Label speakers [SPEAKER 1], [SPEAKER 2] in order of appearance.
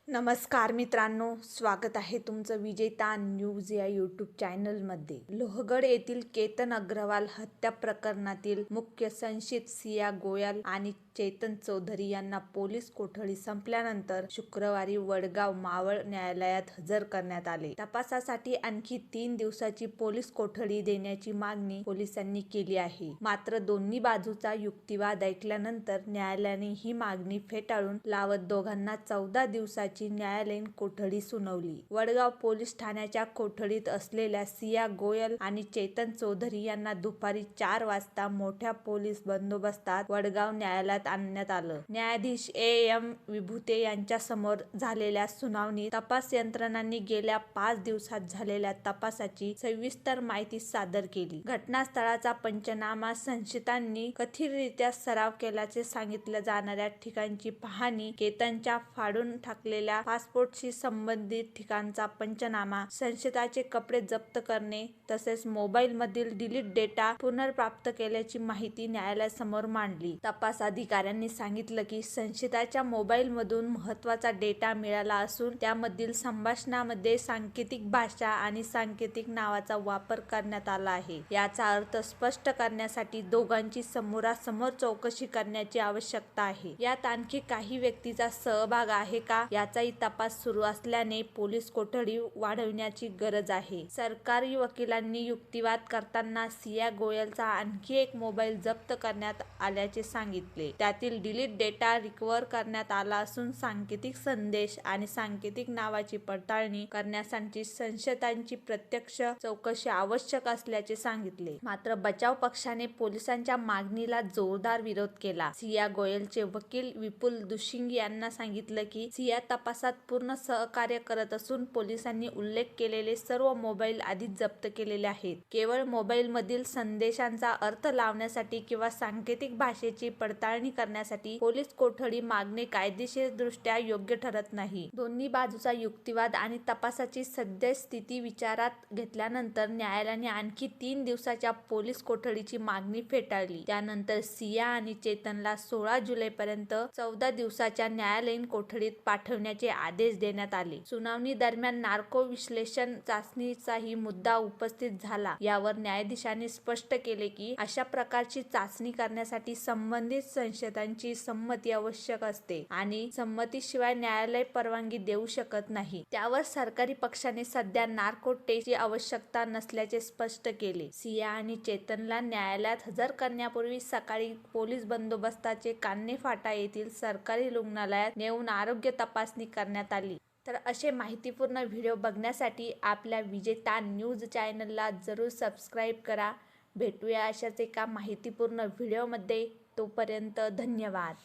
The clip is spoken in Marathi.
[SPEAKER 1] नमस्कार मित्रांनो, स्वागत आहे तुमचं विजेता न्यूज या यूट्यूब चॅनलमध्ये। लोहगड येथील केतन अग्रवाल हत्या प्रकरणातील मुख्य संशयित सिया गोयल आणि चेतन चौधरी यांना पोलीस कोठडी संपल्यानंतर शुक्रवारी वडगाव मावळ न्यायालयात हजर करण्यात आले। तपासासाठी आणखी 3 दिवसाची पोलीस कोठडी देण्याची मागणी पोलिसांनी केली आहे। मात्र दोन्ही बाजूचा युक्तिवाद ऐकल्यानंतर न्यायालयाने ही मागणी फेटाळून लावत दोघांना 14 दिवसाची न्यायालयीन कोठडी सुनावली। वडगाव पोलीस ठाण्याच्या कोठडीत असलेल्या सिया गोयल आणि चेतन चौधरी यांना दुपारी 4 वाजता मोठ्या पोलीस बंदोबस्तात वडगाव न्यायालयात आणण्यात आलं। न्यायाधीश एम विभूते यांच्या समोर झालेल्या सुनावणीत तपास यंत्रणांनी गेल्या 5 दिवसात झालेल्या तपासाची सविस्तर माहिती सादर केली। घटनास्थळाचा पंचनामा, संशयितांनी कथितरित्या सराव केल्याचे सांगितल्या जाणाऱ्या ठिकाणची पाहणी, केतनच्या फाडून टाकलेल्या पासपोर्टशी संबंधित ठिकाणचा पंचनामा, संशयिताचे कपडे जप्त करणे तसेच मोबाईल मधील डिलीट डेटा पुनर्प्राप्त केल्याची माहिती न्यायालयासमोर मांडली। तपास अधिकाऱ्यांनी सांगितलं की संशयिताच्या मोबाईल मधून महत्त्वाचा डेटा मिळाला असून त्यामधील संभाषणामध्ये सांकेतिक भाषा आणि सांकेतिक नावाचा वापर करण्यात आला आहे। याचा अर्थ स्पष्ट करण्यासाठी दोघांची समोरासमोर चौकशी करण्याची आवश्यकता आहे। यात आणखी काही व्यक्तीचा सहभाग आहे का याचाही तपास सुरू असल्याने पोलीस कोठडी वाढवण्याची गरज आहे। सरकारी वकिलांनी युक्तिवाद करताना सिया गोयलचा आणखी एक मोबाईल जप्त करण्यात आल्याचे सांगितले। त्यातील डिलीट डेटा रिकव्हर करण्यात आला असून सांकेतिक संदेश आणि सांकेतिक नावाची पडताळणी करण्यासाठी संशयितांची प्रत्यक्ष चौकशी आवश्यक असल्याचे सांगितले। मात्र बचाव पक्षाने पोलिसांच्या मागणीला जोरदार विरोध केला। सिया गोयलचे वकील विपुल दुशिंग यांना सांगितलं की सिया तपासात पूर्ण सहकार्य करत असून पोलिसांनी उल्लेख केलेले सर्व मोबाईल आधीच जप्त केलेले आहेत। केवळ मोबाईल मधील संदेशांचा अर्थ लावण्यासाठी किंवा सांकेतिक भाषेची पडताळणी करण्यासाठी पोलीस कोठडी मागणे कायदेशीरदृष्ट्या योग्य ठरत नाही। दोन्ही बाजूचा युक्तिवाद आणि तपासाची सद्यस्थिती विचारात घेतल्यानंतर न्यायालयाने आणखी 3 दिवसाच्या पोलीस कोठडीची मागणी फेटाळली। त्यानंतर सिया आणि चेतनला 16 जुलैपर्यंत 14 दिवसाच्या न्यायालयीन कोठडीत पाठवण्याचे आदेश देण्यात आले। सुनावणी दरम्यान नार्को विश्लेषण चाचणीचाही मुद्दा उपस्थित झाला। यावर न्यायाधीशांनी स्पष्ट केले की अशा प्रकारची चाचणी करण्यासाठी संबंधित संशयितांची संमती आवश्यक असते आणि संमतीशिवाय न्यायालय परवानगी देऊ शकत नाही। त्यावर सरकारी पक्षाने सध्या नार्को टेस्टची आवश्यकता नसल्याचे स्पष्ट केले। सिया आणि चेतनला न्यायालयात हजर करण्यापूर्वी सकाळी पोलीस बंदोबस्ताचे कान्हेफाटा येथील सरकारी रुग्णालयात नेऊन आरोग्य तपासणी करण्यात आली। तर असे माहितीपूर्ण व्हिडिओ बघण्यासाठी आपल्या विजेता न्यूज चॅनलला जरूर सबस्क्राईब करा। भेटूया अशाच एका माहितीपूर्ण व्हिडिओमध्ये। तोपर्यंत धन्यवाद।